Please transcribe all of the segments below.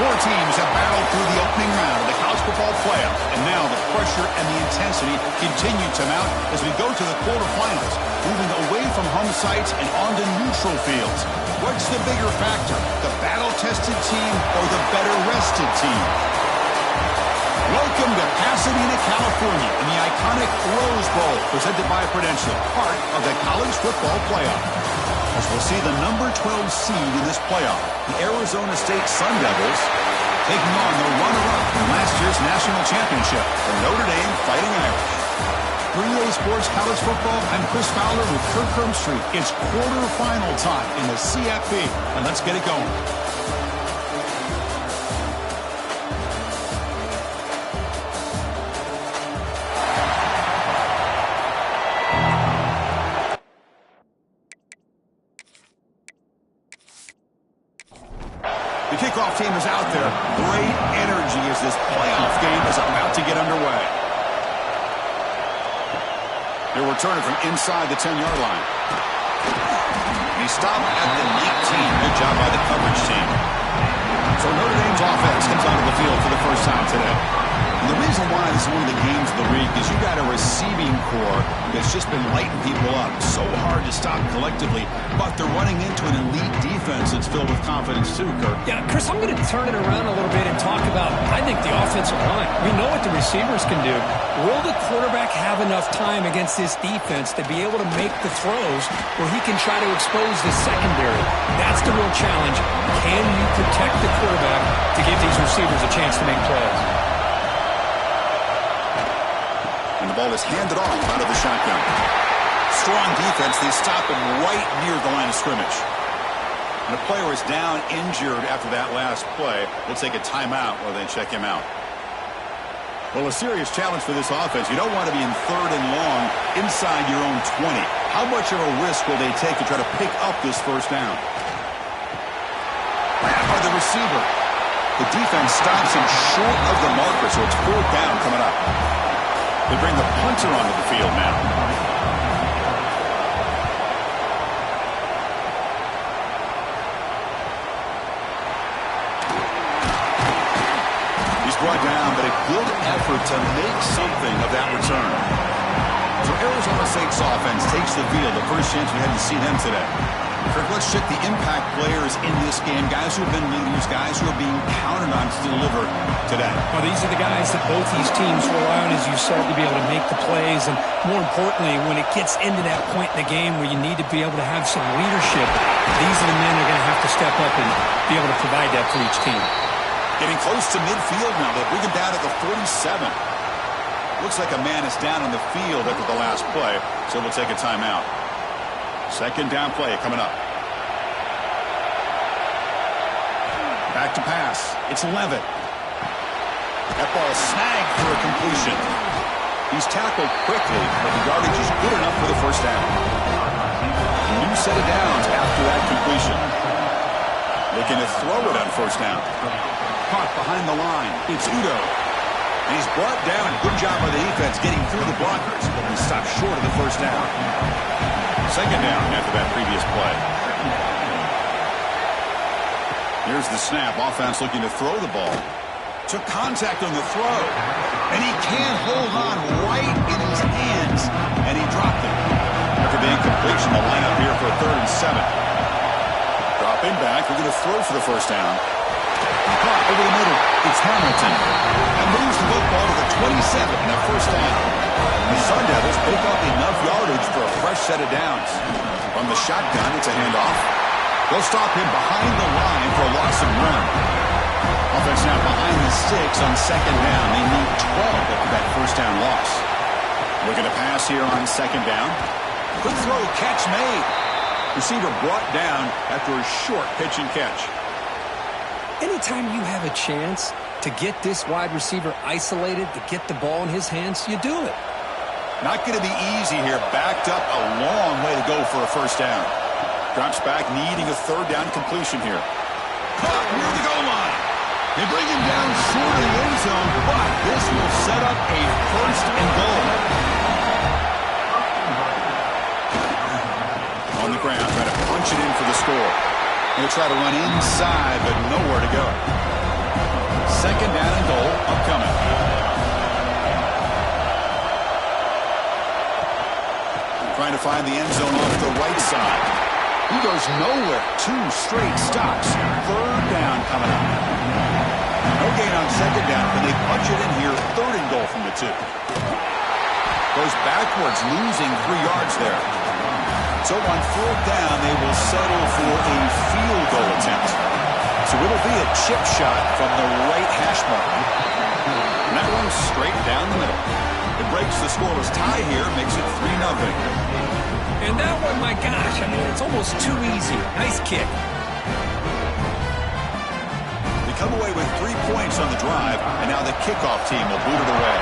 Four teams have battled through the opening round of the college football playoff, and now the pressure and the intensity continue to mount as we go to the quarterfinals, moving away from home sites and onto neutral fields. What's the bigger factor, the battle-tested team or the better-rested team? Welcome to Pasadena, California, in the iconic Rose Bowl, presented by Prudential, part of the college football playoff. As we'll see the number 12 seed in this playoff, the Arizona State Sun Devils, taking on the runner-up in last year's national championship, the Notre Dame Fighting Irish. 3A Sports College Football, I'm Chris Fowler with Kirk Herbstreit. It's quarterfinal time in the CFP, and let's get it going. The kickoff team is out there. Great energy as this playoff game is about to get underway. They're returning from inside the 10-yard line. He stopped at the 19. Good job by the coverage team. So Notre Dame's offense comes onto the field for the first time today. And the reason why this is one of the games of the week is you got a receiving core that's just been lighting people up. So hard to stop collectively, but they're running into an elite defense that's filled with confidence too, Kirk. Yeah, Chris, I'm going to turn it around a little bit and talk about, I think, the offensive line. We know what the receivers can do. Will the quarterback have enough time against this defense to be able to make the throws where he can try to expose the secondary? That's the real challenge. Can you protect the quarterback to give these receivers a chance to make plays? And the ball is handed off out of the shotgun. Strong defense. They stop him right near the line of scrimmage. And the player is down injured after that last play. They'll take a timeout while they check him out. Well, a serious challenge for this offense. You don't want to be in third and long inside your own 20. How much of a risk will they take to try to pick up this first down? Grabbed by the receiver. The defense stops him short of the marker, so it's fourth down coming up. They bring the punter onto the field now. He's brought down, but a good effort to make something of that return. So Arizona State's offense takes the field. The first chance we had to see them today. Kirk, let's check the impact players in this game. Guys who have been leaders, guys who are being counted on to deliver today. Well, these are the guys that both these teams rely on, as you said, to be able to make the plays. And more importantly, when it gets into that point in the game where you need to be able to have some leadership, these are the men that are going to have to step up and be able to provide that for each team. Getting close to midfield now. They bring him down at the 47. Looks like a man is down on the field after the last play, so we'll take a timeout. Second down play coming up. Back to pass. It's Levitt. That ball snagged for a completion. He's tackled quickly, but the yardage is good enough for the first down. A new set of downs after that completion. Looking to throw it on first down. Caught behind the line. It's Udo. And he's brought down. Good job by the defense getting through the blockers, but he stopped short of the first down. Second down after that previous play. Here's the snap. Offense looking to throw the ball. Took contact on the throw. And he can't hold on right in his hands. And he dropped it. After the incompletion, the lineup here for a 3rd and 7. Dropping back. We're going to throw for the first down. Caught over the middle. It's Hamilton. And moves the football to the 27 and a first down. The Sun Devils pick up enough yardage for a fresh set of downs. From the shotgun, it's a handoff. They'll stop him behind the line for a loss and run. Offense now behind the 6 on second down. They need 12 after that first down loss. Looking to pass here on second down. Good throw, catch made. Receiver brought down after a short pitch and catch. Anytime you have a chance to get this wide receiver isolated, to get the ball in his hands, you do it. Not going to be easy here. Backed up a long way to go for a first down. Drops back, needing a 3rd down completion here. Caught near the goal line. They bring him down short of the end zone, but this will set up a 1st and goal. On the ground, trying to punch it in for the score. He'll try to run inside, but nowhere to go. second down and goal upcoming. Trying to find the end zone off the right side. He goes nowhere. 2 straight stops. Third down coming up. No gain on second down, but they punch it in here. Third and goal from the 2. Goes backwards, losing 3 yards there. So on fourth down, they will settle for a field goal attempt. So it'll be a chip shot from the right hash mark. And that one's straight down the middle. It breaks the scoreless tie here, makes it 3-0. And that one, my gosh, I mean, it's almost too easy. Nice kick. They come away with 3 points on the drive, and now the kickoff team will boot it away.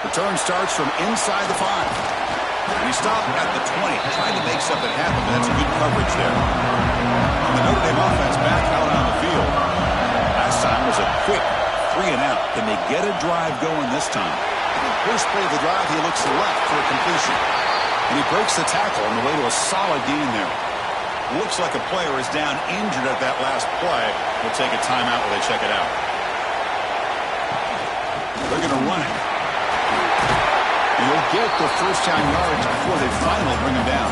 Return starts from inside the 5. And he stopped at the 20, trying to make something happen, but that's a good coverage there. And the Notre Dame offense back out on the field. Last time was a quick 3-and-out. Can they get a drive going this time? First play of the drive, he looks left for a completion. And he breaks the tackle on the way to a solid gain there. Looks like a player is down injured at that last play. We'll take a timeout while they check it out. They're going to run it. And he'll get the first down yards before they finally bring him down.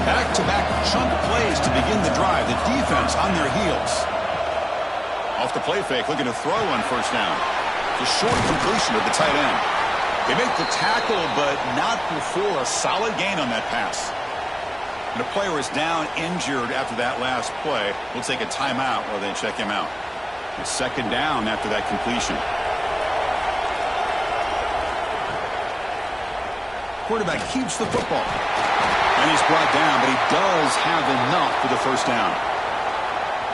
Back-to-back chunk plays to begin the drive. The defense on their heels. Off the play fake, looking to throw on first down. It's a short completion of the tight end. They make the tackle, but not before a solid gain on that pass. And a player is down injured after that last play. We'll take a timeout while they check him out. It's second down after that completion. Quarterback keeps the football. And he's brought down, but he does have enough for the first down.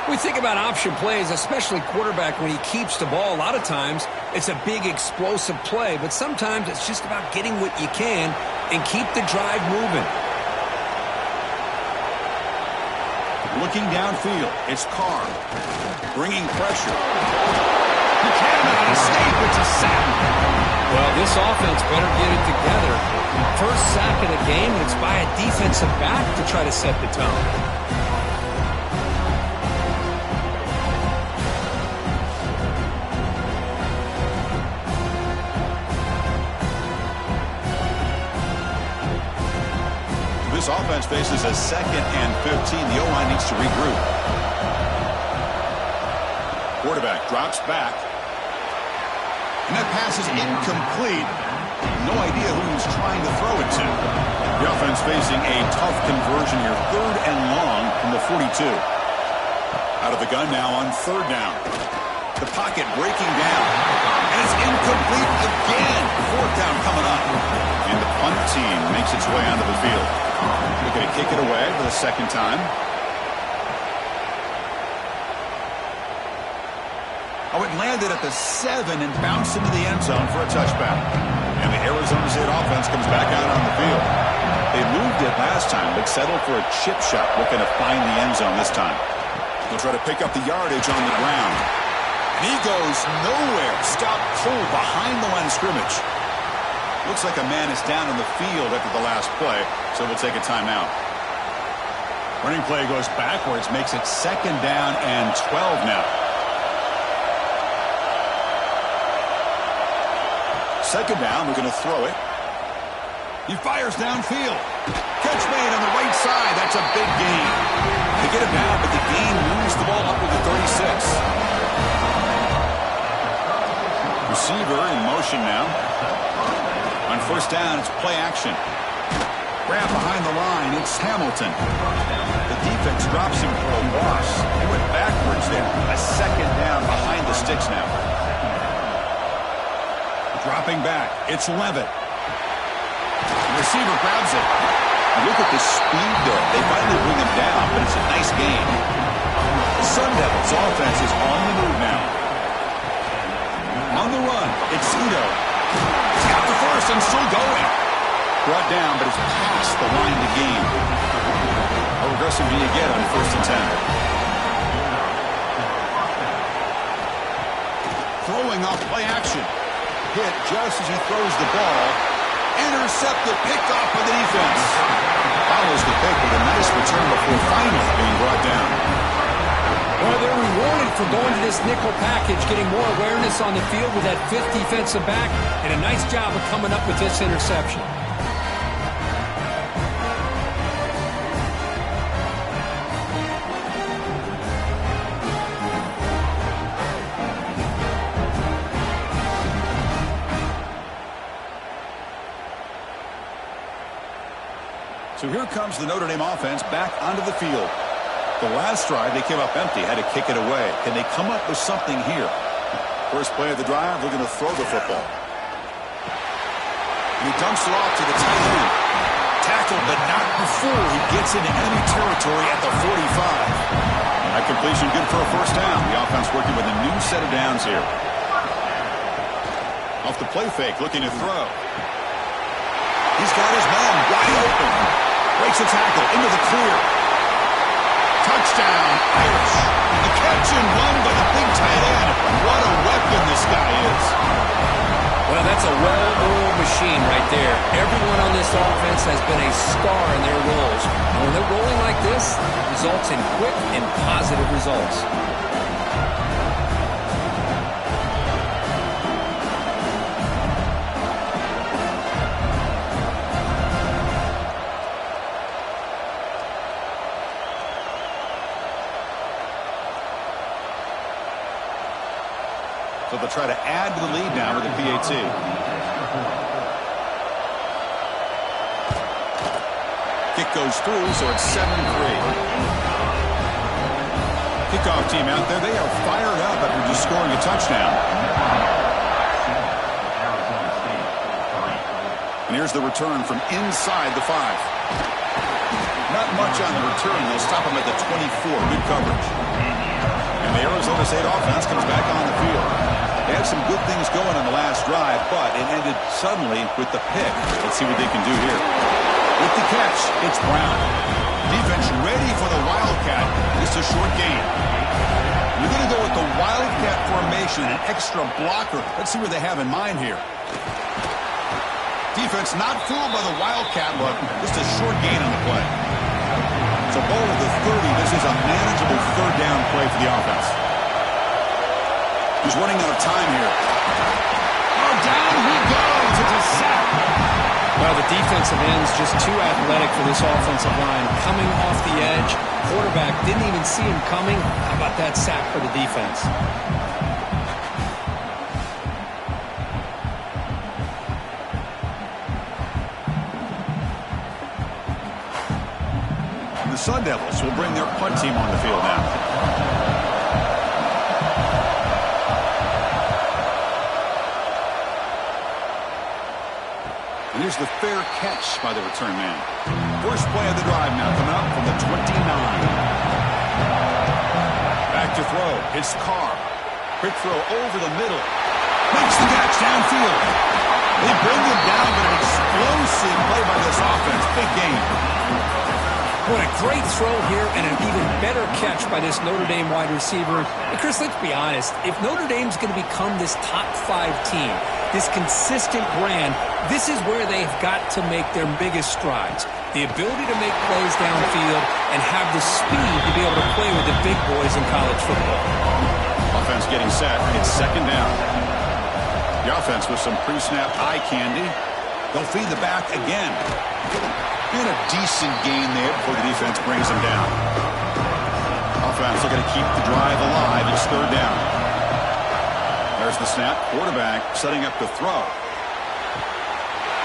We think about option plays, especially quarterback when he keeps the ball. A lot of times, it's a big explosive play, but sometimes it's just about getting what you can and keep the drive moving. Looking downfield, it's Carr bringing pressure. You cannot escape. It's a sack. Well, this offense better get it together. First sack of the game, and it's by a defensive back to try to set the tone. This offense faces a 2nd and 15. The O-line needs to regroup. Quarterback drops back. And that pass is incomplete. No idea who he's trying to throw it to. The offense facing a tough conversion here. 3rd and long from the 42. Out of the gun now on 3rd down. The pocket breaking down. And it's incomplete again. 4th down coming up. And the punt team makes its way onto the field. They're going to kick it away for the second time. Oh, it landed at the 7 and bounced into the end zone for a touchback. And the Arizona State offense comes back out on the field. They moved it last time, but settled for a chip shot, looking to find the end zone this time. They'll try to pick up the yardage on the ground. And he goes nowhere. Stopped cold behind the line of scrimmage. Looks like a man is down on the field after the last play, so we'll take a timeout. Running play goes backwards, makes it 2nd down and 12 now. 2nd down, we're going to throw it. He fires downfield. Catch made on the right side. That's a big gain. They get him down, but the gain moves the ball up with the 36. Receiver in motion now. On first down, it's play action. Grab behind the line, it's Hamilton. The defense drops him for a loss. He went backwards there. A 2nd down behind the sticks now. Dropping back, it's Levitt. The receiver grabs it. Look at the speed there. They finally bring him down, but it's a nice gain. The Sun Devils offense is on the move now. On the run, it's Ito. He's got the first and still going. Brought down, but it's past the line to gain. How aggressive do you get on 1st and 10? Throwing off play action. Hit just as he throws the ball. Intercepted, picked off by the defense. Follows the pick with a nice return before finally being brought down. Well, they're rewarded for going to this nickel package, getting more awareness on the field with that fifth defensive back, and a nice job of coming up with this interception. So here comes the Notre Dame offense back onto the field. The last drive, they came up empty, had to kick it away. Can they come up with something here? First play of the drive, they're going to throw the football. And he dumps it off to the tight end. Tackled, but not before he gets into enemy territory at the 45. That completion good for a first down. The offense working with a new set of downs here. Off the play fake, looking to throw. He's got his man wide open. Breaks a tackle into the clear. Touchdown, Irish. The catch and run by the big tight end. What a weapon this guy is. Well, that's a well-oiled machine right there. Everyone on this offense has been a star in their roles. And when they're rolling like this, it results in quick and positive results. So they'll try to add to the lead now with the PAT. Kick goes through, so it's 7-3. Kickoff team out there. They are fired up after just scoring a touchdown. And here's the return from inside the 5. Not much on the return. They'll stop him at the 24. Good coverage. And the Arizona State offense comes back on the field. They had some good things going on the last drive, but it ended suddenly with the pick. Let's see what they can do here. With the catch, it's Brown. Defense ready for the Wildcat. Just a short gain. We're going to go with the Wildcat formation, an extra blocker. Let's see what they have in mind here. Defense not fooled by the Wildcat look. Just a short gain on the play. So ball of the 30. This is a manageable third down play for the offense. He's running out of time here. Oh, down he goes. It's a sack. Well, the defensive end's just too athletic for this offensive line. Coming off the edge, quarterback didn't even see him coming. How about that sack for the defense? The Sun Devils will bring their punt team on the field now. And here's the fair catch by the return man. First play of the drive now coming up from the 29. Back to throw. It's Carr. Quick throw over the middle. Makes the catch downfield. They bring him down, but an explosive play by this offense. Big game. What a great throw here and an even better catch by this Notre Dame wide receiver. And Chris, let's be honest. If Notre Dame's going to become this top 5 team, this consistent brand, this is where they've got to make their biggest strides. The ability to make plays downfield and have the speed to be able to play with the big boys in college football. Offense getting set. It's second down. The offense with some pre-snap eye candy. They'll feed the back again. And a decent gain there before the defense brings them down. Offense looking to keep the drive alive. It's third down. There's the snap. Quarterback setting up to throw.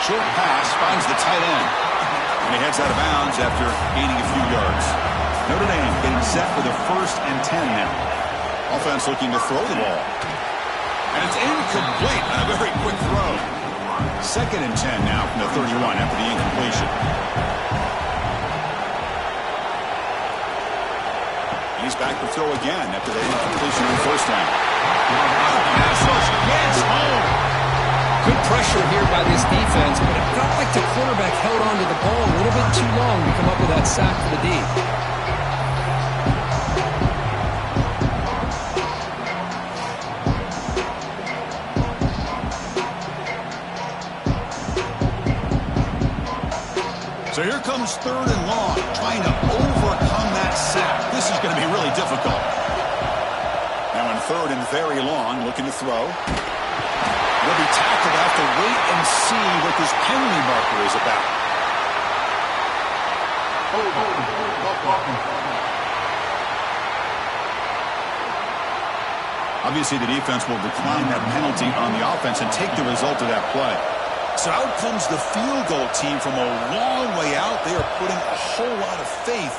Short pass finds the tight end. And he heads out of bounds after gaining a few yards. Notre Dame getting set for the 1st and 10 now. Offense looking to throw the ball. And it's incomplete on a very quick throw. 2nd and 10 now from the 31 after the incompletion. He's back to throw again after the incompletion on first down. Passes gets home. Good pressure here by this defense, but it felt like the quarterback held on to the ball a little bit too long to come up with that sack for the D. So here comes 3rd and long, trying to overcome that sack. This is going to be really difficult. third and very long, looking to throw. Will be tackled. They'll have to wait and see what this penalty marker is about. Obviously, the defense will decline that penalty on the offense and take the result of that play. So out comes the field goal team from a long way out. They are putting a whole lot of faith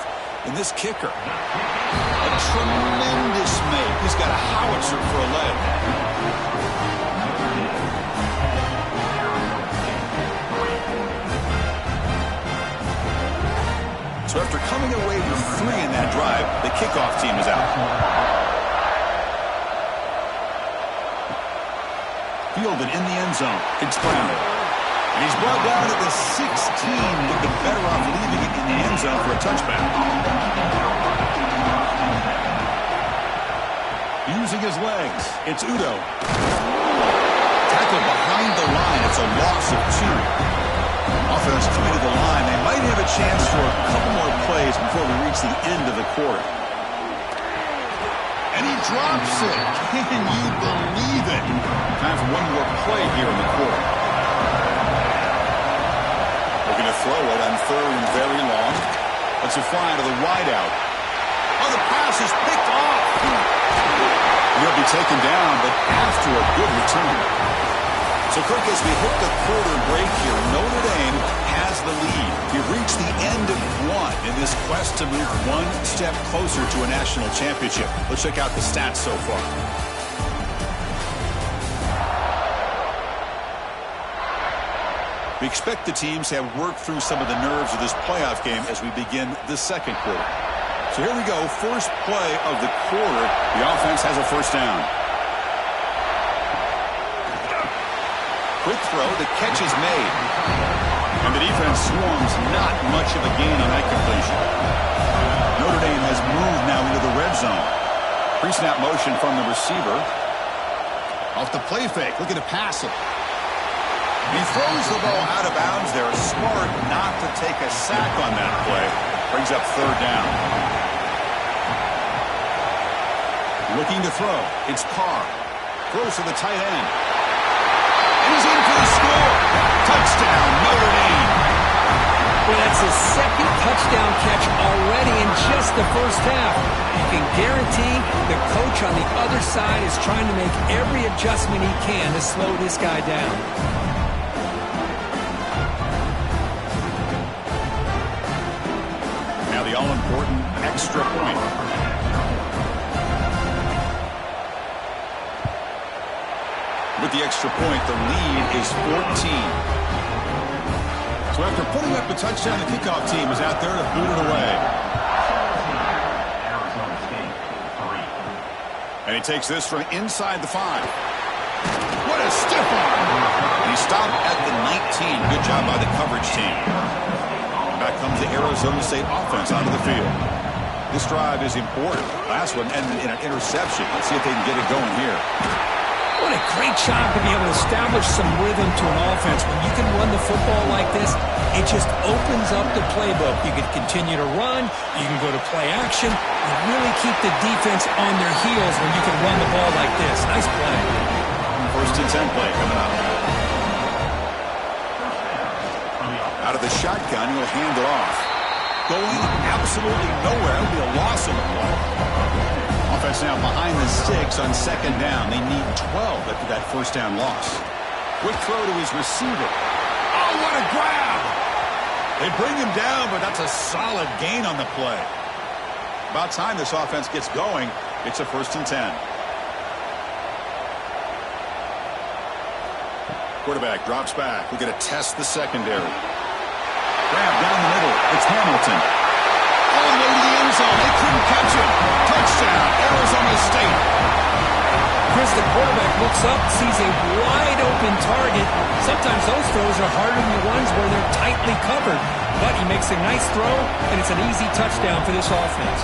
in this kicker. A tremendous make. He's got a howitzer for a leg. So after coming away with 3 in that drive, the kickoff team is out. Fielded in the end zone. It's Brown. And he's brought down at the 16. Would be better off leaving it in the end zone for a touchback. Using his legs, it's Udo. Tackled behind the line. It's a loss of 2. Offense coming to the line. They might have a chance for a couple more plays before we reach the end of the quarter. And he drops it. Can you believe it? Time for one more play here in the quarter. Looking to throw it on third and very long. Let's it fly to the wideout. Oh, the pass is picked off. He'll be taken down, but after a good return. So, Kirk, as we hit the quarter break here, Notre Dame has the lead. We've reached the end of 1 in this quest to move one step closer to a national championship. Let's check out the stats so far. We expect the teams to have worked through some of the nerves of this playoff game as we begin the second quarter. So here we go, first play of the quarter. The offense has a first down. Quick throw, the catch is made. And the defense swarms, not much of a gain on that completion. Notre Dame has moved now into the red zone. Pre-snap motion from the receiver. Off the play fake, looking to pass it. He throws the ball out of bounds there. Smart not to take a sack on that play. Brings up third down. Looking to throw. It's Carr. Throws to the tight end. And he's in for the score. Touchdown, Notre Dame. Well, that's his second touchdown catch already in just the first half. You can guarantee the coach on the other side is trying to make every adjustment he can to slow this guy down. Now the all-important extra point. With the extra point, the lead is 14. So after putting up the touchdown, the kickoff team is out there to boot it away. And he takes this from inside the 5. What a stiff arm! And he stopped at the 19. Good job by the coverage team. Back comes the Arizona State offense onto the field. This drive is important. Last one ended in an interception. Let's see if they can get it going here. What a great job to be able to establish some rhythm to an offense. When you can run the football like this, it just opens up the playbook. You can continue to run. You can go to play action. You really keep the defense on their heels when you can run the ball like this. Nice play. First and 10 play coming up. Out of the shotgun, he'll hand it off. Going absolutely nowhere. It'll be a loss on the play. Offense now behind the sticks on second down. They need 12 after that first down loss. Quick throw to his receiver. Oh, what a grab! They bring him down, but that's a solid gain on the play. About time this offense gets going. It's a first and 10. Quarterback drops back. We're going to test the secondary. Grab down the middle. It's Hamilton. All the way to the end zone. They couldn't catch him. Touchdown, Arizona State. Chris, the quarterback looks up, sees a wide-open target. Sometimes those throws are harder than the ones where they're tightly covered. But he makes a nice throw, and it's an easy touchdown for this offense.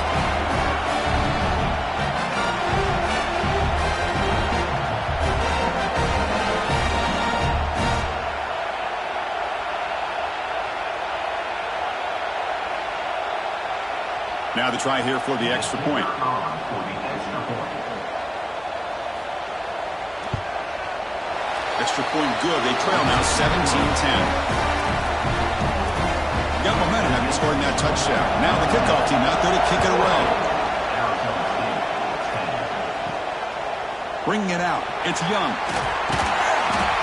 Now the try here for the extra point. Extra point good. They trail now 17-10. Got momentum after scoring that touchdown. Now the kickoff team out there to kick it away. Bringing it out. It's Young.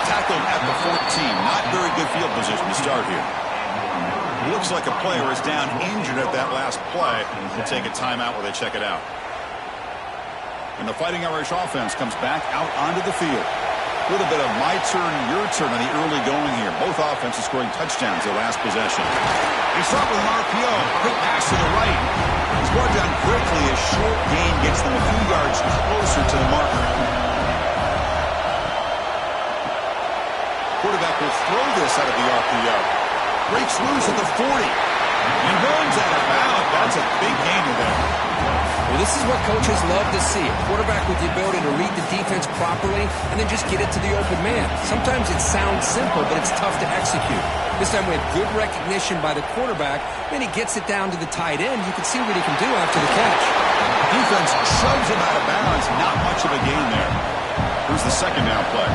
Tackled at the 14. Not very good field position to start here. Looks like a player is down injured at that last play. They'll take a timeout while they check it out. And the Fighting Irish offense comes back out onto the field. A little bit of my turn, your turn on the early going here. Both offenses scoring touchdowns their last possession. They start with an RPO. Quick pass to the right. It's brought down quickly. A short gain gets them a few yards closer to the marker. Quarterback will throw this out of the RPO. Breaks loose at the 40. And runs out of bounds. That's a big gain there. Well, this is what coaches love to see. A quarterback with the ability to read the defense properly and then just get it to the open man. Sometimes it sounds simple, but it's tough to execute. This time we have good recognition by the quarterback. Then he gets it down to the tight end. You can see what he can do after the catch. Defense shoves him out of bounds. Not much of a gain there. Here's the second down play.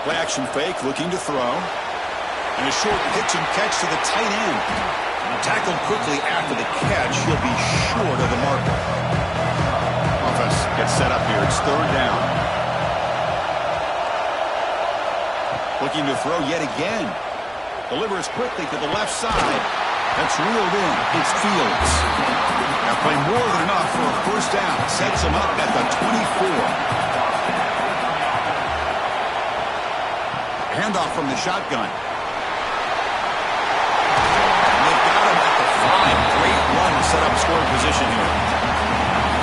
Play action fake, looking to throw. And a short pitch and catch to the tight end. Tackled quickly after the catch. He'll be short of the marker. Offense gets set up here. It's third down. Looking to throw yet again. Delivers quickly to the left side. That's reeled in. It's Fields. Now play more than enough for a first down. Sets him up at the 24. Handoff from the shotgun. Great run to set up scoring position here.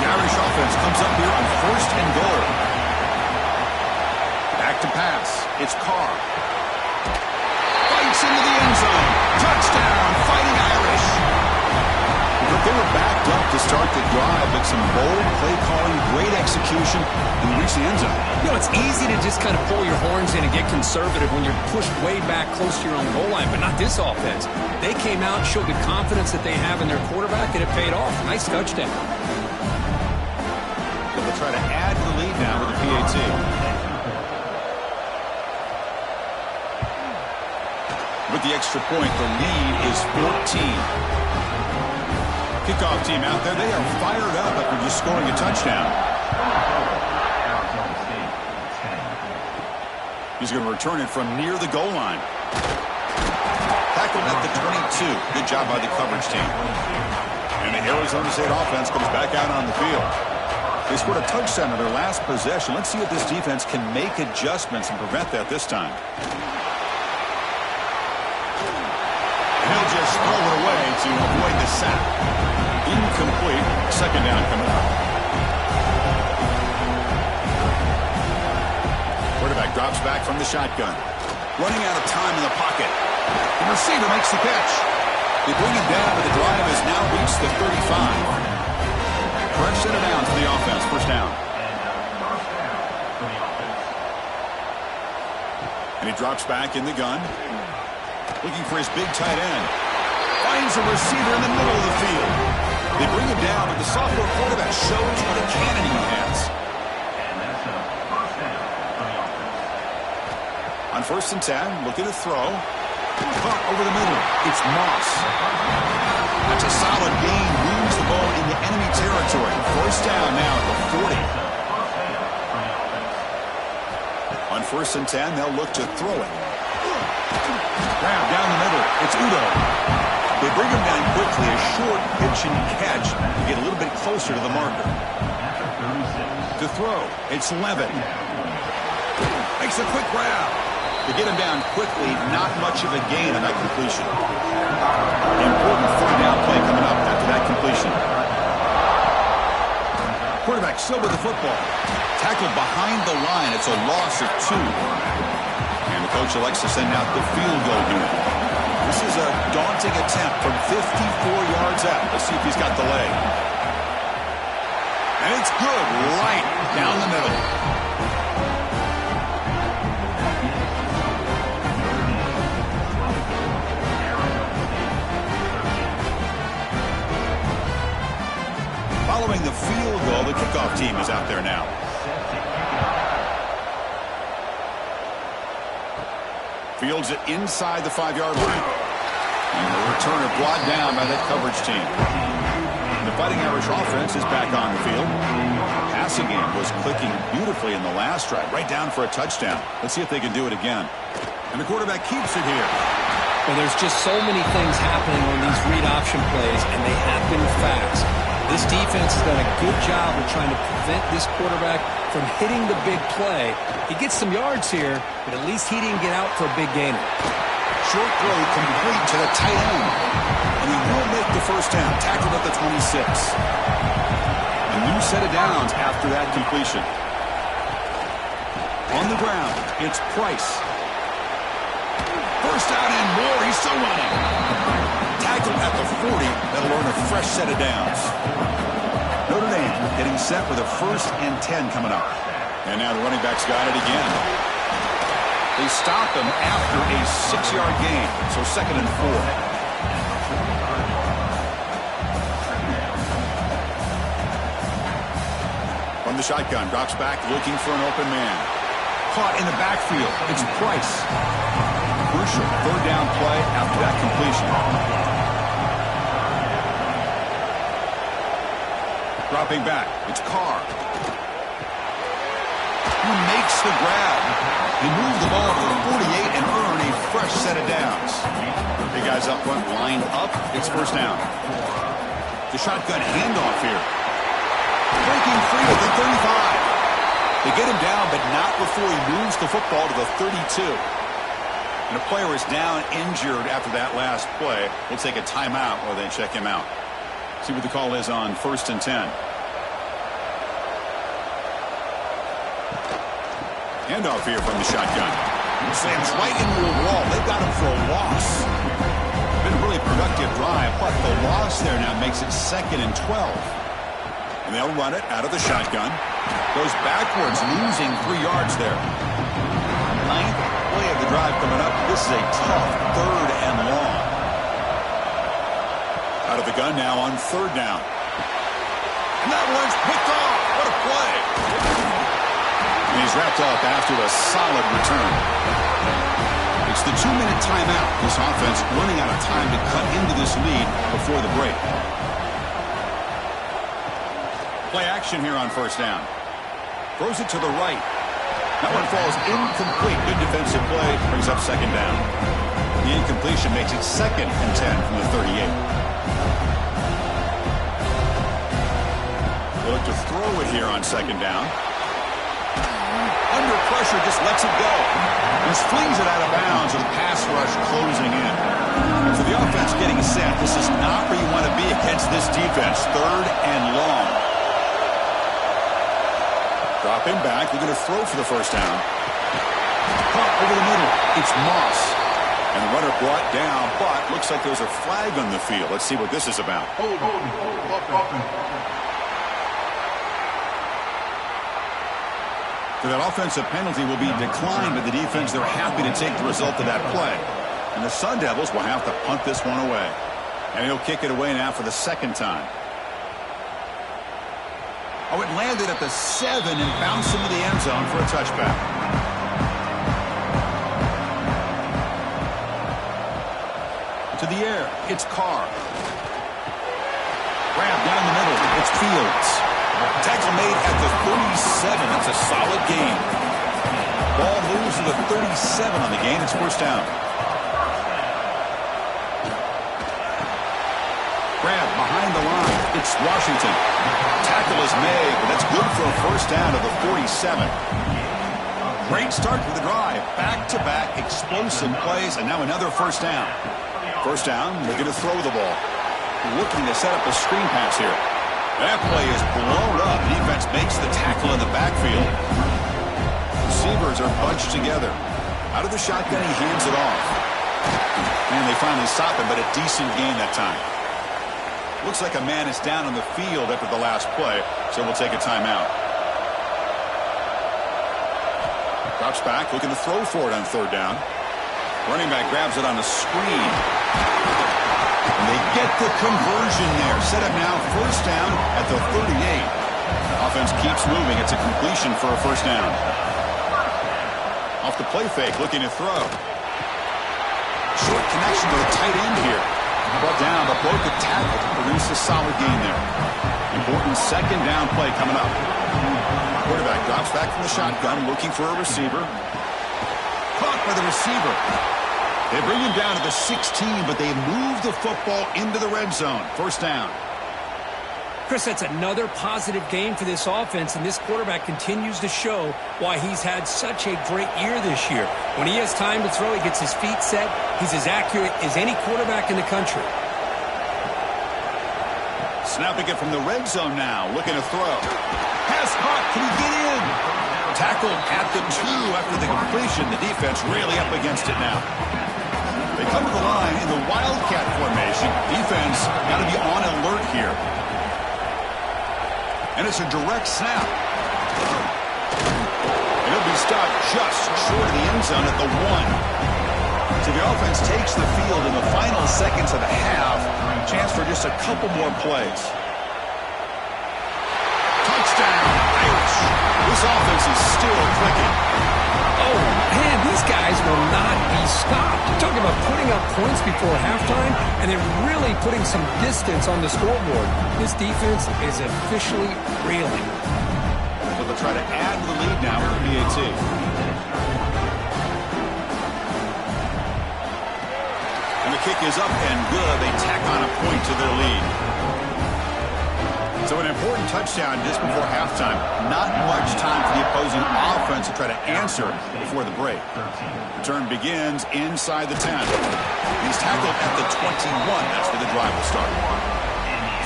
The Irish offense comes up here on first and goal. Back to pass. It's Carr. Fights into the end zone. Touchdown, Fighting Irish. But they were backed up to start the drive, but some bold play calling, great execution, and reach the end zone. You know, it's easy to just kind of pull your horns in and get conservative when you're pushed way back close to your own goal line, but not this offense. They came out, showed the confidence that they have in their quarterback, and it paid off. Nice touchdown. So they'll try to add to the lead now with the PAT. With the extra point, the lead is 14. Kickoff team out there. They are fired up after just scoring a touchdown. He's going to return it from near the goal line. Tackled at the 22. Good job by the coverage team. And the Arizona State offense comes back out on the field. They scored a touchdown in their last possession. Let's see if this defense can make adjustments and prevent that this time. And he'll just throw it away to avoid the sack. Incomplete. Second down coming up. Quarterback drops back from the shotgun. Running out of time in the pocket. The receiver makes the catch. They bring it down, but the drive has now reached the 35. Correct set of downs for the offense. First down. And he drops back in the gun. Looking for his big tight end. Finds a receiver in the middle of the field. They bring him down, but the sophomore quarterback shows what a cannon he has. On first and 10, looking to throw. Caught over the middle. It's Moss. That's a solid gain. Moves the ball into enemy territory. First down now at the 40. On first and 10, they'll look to throw it. Grab down the middle. It's Udo. They bring him down quickly. A short pitch and catch to get a little bit closer to the marker. To throw, it's Levitt. Makes a quick grab. They get him down quickly. Not much of a gain on that completion. Important third down play coming up after that completion. Quarterback still with the football. Tackled behind the line. It's a loss of 2. And the coach elects to send out the field goal unit. This is a daunting attempt from 54 yards out. Let's see if he's got the leg. And it's good, right down the middle. Following the field goal, the Fields it inside the 5-yard line. And the returner brought down by that coverage team. The Fighting Irish offense is back on the field. Passing game was clicking beautifully in the last drive, right down for a touchdown. Let's see if they can do it again. And the quarterback keeps it here. Well, there's just so many things happening on these read option plays, and they happen fast. This defense has done a good job of trying to prevent this quarterback from hitting the big play. He gets some yards here, but at least he didn't get out for a big gainer. Short throw complete to the tight end. And he will make the first down. Tackled at the 26. A new set of downs after that completion. On the ground, it's Price. First down and more. He's still running. Tackled at the 40. That'll earn a fresh set of downs. Notre Dame getting set with a 1st and 10 coming up. And now the running back's got it again. They stop him after a 6-yard gain. So 2nd and 4. From the shotgun, drops back looking for an open man. Caught in the backfield. It's Price. Crucial 3rd down play after that completion. Dropping back. It's Carr. Who makes the grab. He moved the ball to the 48 and earned a fresh set of downs. The guys up front lined up. It's 1st down. The shotgun handoff here. Breaking free at the 35. They get him down, but not before he moves the football to the 32. And a player is down injured after that last play. We'll take a timeout while they check him out. See what the call is on 1st and 10. Handoff here from the shotgun. Slams right into a wall. They've got him for a loss. Been a really productive drive, but the loss there now makes it 2nd and 12. And they'll run it out of the shotgun. Goes backwards, losing 3 yards there. 9th play of the drive coming up. This is a tough 3rd and long. Out of the gun now on 3rd down. And that one's picked off. What a play. And he's wrapped up after a solid return. It's the 2-minute timeout. This offense running out of time to cut into this lead before the break. Play action here on 1st down. Throws it to the right. That one falls incomplete. Good defensive play. Brings up 2nd down. The incompletion makes it 2nd and 10 from the 38. They look to throw it here on 2nd down. Under pressure, just lets it go. Just flings it out of bounds with a pass rush closing in. So the offense getting set. This is not where you want to be against this defense. 3rd and long. Dropping back. They're going to throw for the 1st down. Caught over the middle. It's Moss. And the runner brought down, but looks like there's a flag on the field. Let's see what this is about. So that offensive penalty will be declined by the defense. They're happy to take the result of that play. And the Sun Devils will have to punt this one away. And he'll kick it away now for the 2nd time. Oh, it landed at the 7 and bounced into the end zone for a touchback. To the air, it's Carr. Grab down the middle, it's Fields. Tackle made at the 37. That's a solid gain. Ball moves to the 37 on the gain. It's 1st down. Grab behind the line. It's Washington. Tackle is made, but that's good for a 1st down to the 47. Great start to the drive. Back-to-back explosive plays, and now another 1st down. 1st down, they're going to throw the ball. Looking to set up a screen pass here. That play is blown up. Defense makes the tackle in the backfield. Receivers are bunched together. Out of the shotgun, he hands it off. And they finally stop him, but a decent gain that time. Looks like a man is down on the field after the last play, so we'll take a timeout. Drops back, looking to throw for it on 3rd down. Running back grabs it on a screen. And they get the conversion there. Set up now, 1st down at the 38. Offense keeps moving. It's a completion for a 1st down. Off the play fake, looking to throw. Short connection to the tight end here. Brought down, but broke the tackle to produce a solid gain there. Important second down play coming up. Quarterback drops back from the shotgun, looking for a receiver. Caught by the receiver. They bring him down to the 16, but they move the football into the red zone. First down. Chris, that's another positive game for this offense, and this quarterback continues to show why he's had such a great year this year. When he has time to throw, he gets his feet set. He's as accurate as any quarterback in the country. Snapping it from the red zone now, looking to throw. Pass caught, can he get in? Tackled at the 2 after the completion. The defense really up against it now. They come to the line in the Wildcat formation. Defense got to be on alert here. And it's a direct snap. And he'll be stopped just short of the end zone at the 1. So the offense takes the field in the final seconds of the half. Chance for just a couple more plays. Touchdown, Irish. This offense is still clicking. Oh, man, these guys will not be stopped. You're talking about putting up points before halftime and then really putting some distance on the scoreboard. This defense is officially reeling. So they'll try to add to the lead now with the PAT. And the kick is up and good. They tack on a point to their lead. So an important touchdown just before halftime. Not much time for the opposing offense to try to answer before the break. Return begins inside the 10. He's tackled at the 21. That's where the drive will start.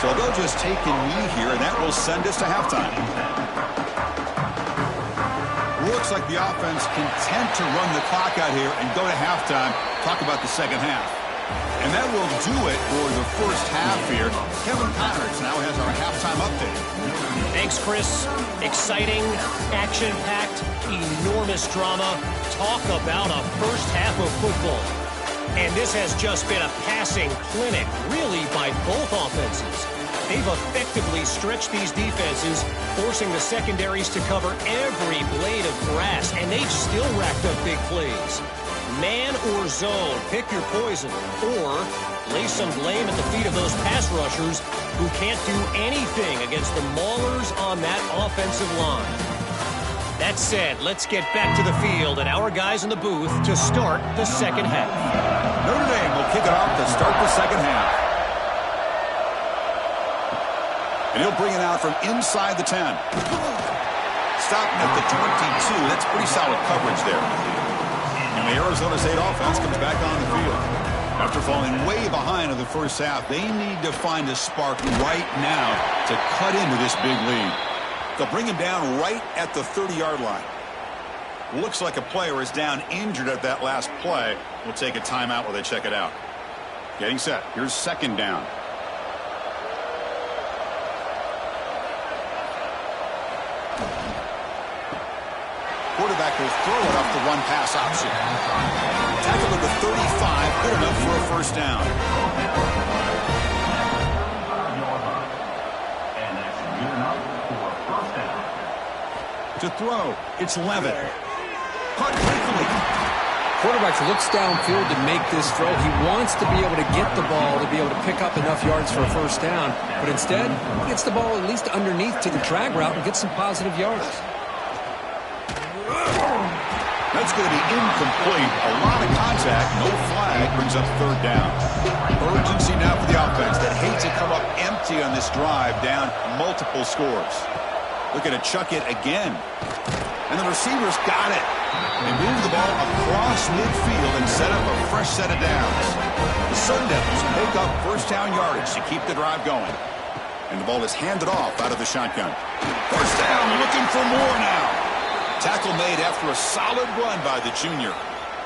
So they'll just take a knee here, and that will send us to halftime. Looks like the offense content to run the clock out here and go to halftime. Talk about the second half. And that will do it for the first half here. Kevin Connors now has our halftime update. Thanks, Chris. Exciting, action-packed, enormous drama. Talk about a first half of football. And this has just been a passing clinic, really, by both offenses. They've effectively stretched these defenses, forcing the secondaries to cover every blade of grass, and they've still racked up big plays. Man or zone, pick your poison, or lay some blame at the feet of those pass rushers who can't do anything against the maulers on that offensive line. That said, let's get back to the field and our guys in the booth to start the second half. Notre Dame will kick it off to start the second half. And he'll bring it out from inside the 10. Stopping at the 22. That's pretty solid coverage there. And the Arizona State offense comes back on the field. After falling way behind in the first half, they need to find a spark right now to cut into this big lead. They'll bring him down right at the 30-yard line. Looks like a player is down injured at that last play. We'll take a timeout while they check it out. Getting set. Here's second down. Quarterback will throw it off the one-pass option. Tackle at the 35, good enough for a first down. To throw, it's Levitt. Caught quickly. Quarterback looks downfield to make this throw. He wants to be able to get the ball to be able to pick up enough yards for a first down, but instead, he gets the ball at least underneath to the drag route and gets some positive yards. That's going to be incomplete. A lot of contact, no flag, brings up third down. Urgency now for the offense that hates to come up empty on this drive, down multiple scores. Looking to chuck it again. And the receivers got it. They move the ball across midfield and set up a fresh set of downs. The Sun Devils pick up first down yardage to keep the drive going. And the ball is handed off out of the shotgun. First down, looking for more now. Tackle made after a solid run by the junior.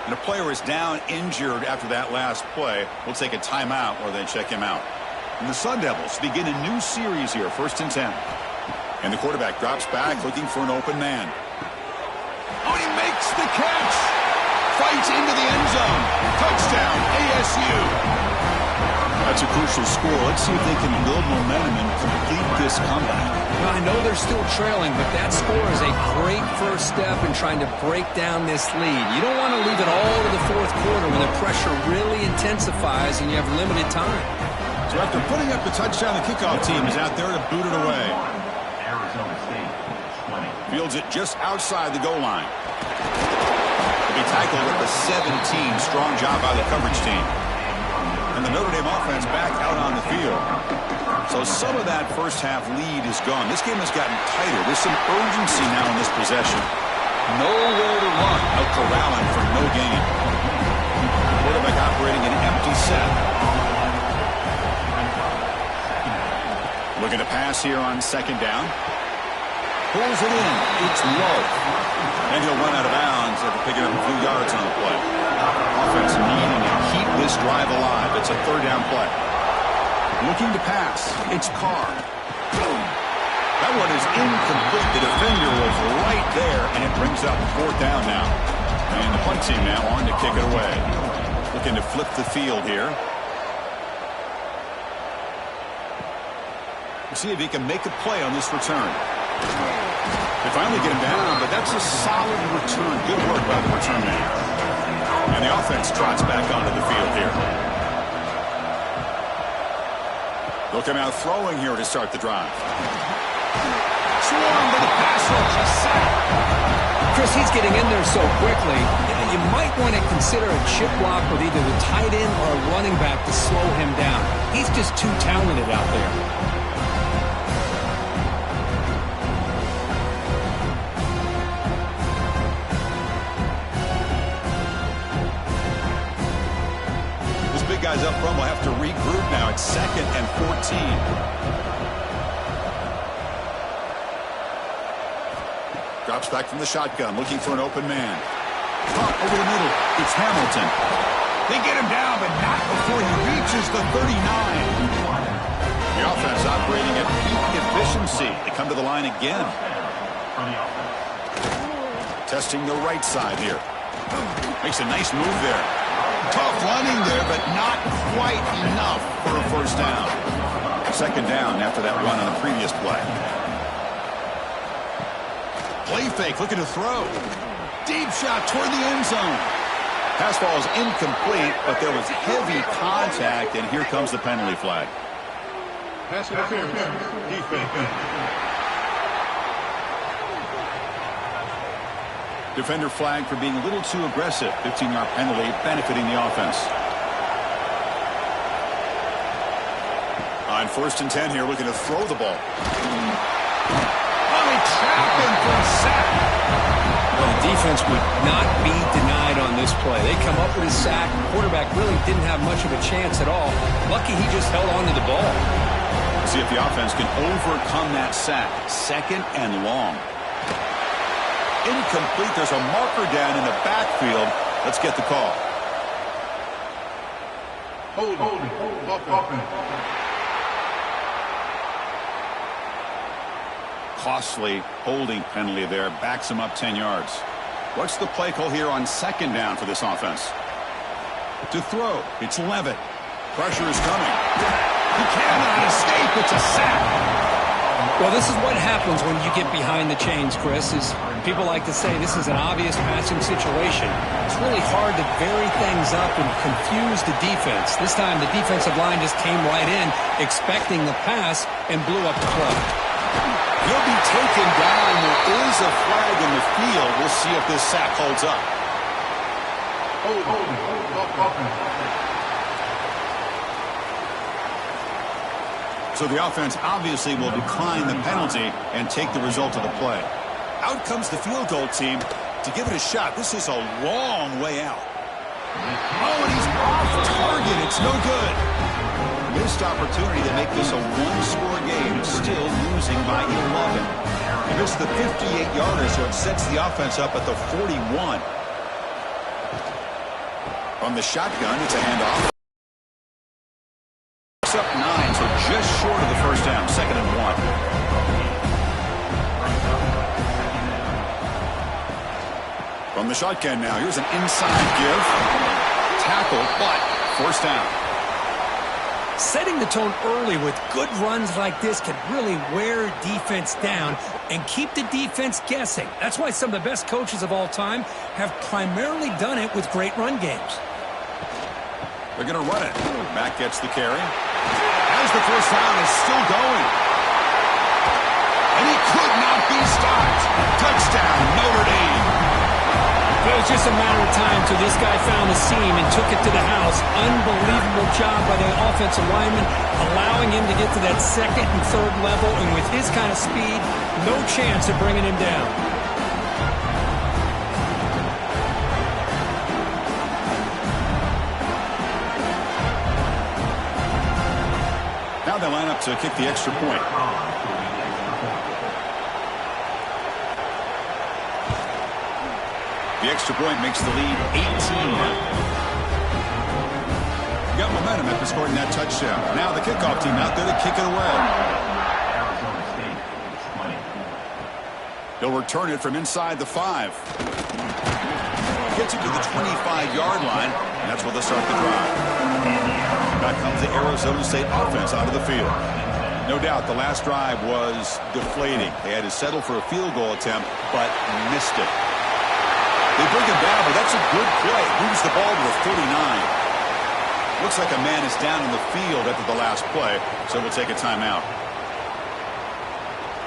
And a player is down injured after that last play. We'll take a timeout or then check him out. And the Sun Devils begin a new series here, 1st and 10. And the quarterback drops back looking for an open man. Oh, he makes the catch. Fights into the end zone. Touchdown, ASU. That's a crucial score. Let's see if they can build momentum and complete this comeback. Well, I know they're still trailing, but that score is a great first step in trying to break down this lead. You don't want to leave it all to the fourth quarter when the pressure really intensifies and you have limited time. So after putting up the touchdown, the kickoff team is out there to boot it away. Fields it just outside the goal line. He'll be tackled at the 17. Strong job by the coverage team. And the Notre Dame offense back out on the field. So some of that first half lead is gone. This game has gotten tighter. There's some urgency now in this possession. Nowhere to run. Out corralling for no gain. Quarterback operating an empty set. Looking to pass here on second down. Pulls it in. It's low. And he'll run out of bounds after picking up a few yards on the play. Offense needing to keep this drive alive. It's a third down play. Looking to pass. It's Carr. That one is incomplete. The defender was right there, and it brings up fourth down now. And the punt team now on to kick it away. Looking to flip the field here. See if he can make a play on this return. They finally get him down, but that's a solid return. Good work by the return man. And the offense trots back onto the field here. They'll come out throwing here to start the drive. Swarm to the pass rush. A sack. Chris, he's getting in there so quickly. You might want to consider a chip block with either the tight end or a running back to slow him down. He's just too talented out there. Guys up front will have to regroup now. It's 2nd and 14. Drops back from the shotgun, looking for an open man. Caught over the middle. It's Hamilton. They get him down, but not before he reaches the 39. The offense operating at peak efficiency. They come to the line again. Testing the right side here. Makes a nice move there. Tough running there, but not quite enough for a first down. Second down after that run on the previous play. Play fake, looking to throw. Deep shot toward the end zone. Pass ball is incomplete, but there was heavy contact, and here comes the penalty flag. Pass interference. Defense. Defender flag for being a little too aggressive. 15-yard penalty benefiting the offense. On 1st and 10 here, looking to throw the ball. Oh, they trap him for a sack. Well, the defense would not be denied on this play. They come up with a sack. The quarterback really didn't have much of a chance at all. Lucky he just held on to the ball. See if the offense can overcome that sack. 2nd and long. Incomplete. There's a marker down in the backfield. Let's get the call. Hold. Costly holding penalty there. Backs him up 10 yards. What's the play call here on 2nd down for this offense? To throw. It's Levitt. Pressure is coming. He cannot escape. It's a sack. Well, this is what happens when you get behind the chains, Chris. Is people like to say this is an obvious passing situation. It's really hard to vary things up and confuse the defense. This time the defensive line just came right in expecting the pass and blew up the play. He'll be taken down. There is a flag in the field. We'll see if this sack holds up. So the offense obviously will decline the penalty and take the result of the play. Out comes the field goal team to give it a shot. This is a long way out. Oh, and he's off target. It's no good. Missed opportunity to make this a one-score game. Still losing by 11. He missed the 58-yarder, so it sets the offense up at the 41. From the shotgun, it's a handoff. Up 9, so just short of the first down. 2nd and 1. From the shotgun now, here's an inside give. Tackle, but first down. Setting the tone early with good runs like this can really wear defense down and keep the defense guessing. That's why some of the best coaches of all time have primarily done it with great run games. They're going to run it. Back gets the carry. As the first down is still going. And he could not be stopped. Touchdown, Notre Dame. It was just a matter of time till this guy found the seam and took it to the house. Unbelievable job by the offensive lineman, allowing him to get to that second and third level. And with his kind of speed, no chance of bringing him down. Now they line up to kick the extra point. The extra point makes the lead 18. Got momentum after scoring that touchdown. Now the kickoff team out there to kick it away. He'll return it from inside the 5. Gets it to the 25-yard line, and that's where they'll start the drive. Back comes the Arizona State offense out of the field. No doubt the last drive was deflating. They had to settle for a field goal attempt, but missed it. They bring him down, but that's a good play. Moves the ball to the 49. Looks like a man is down in the field after the last play, so we'll take a timeout.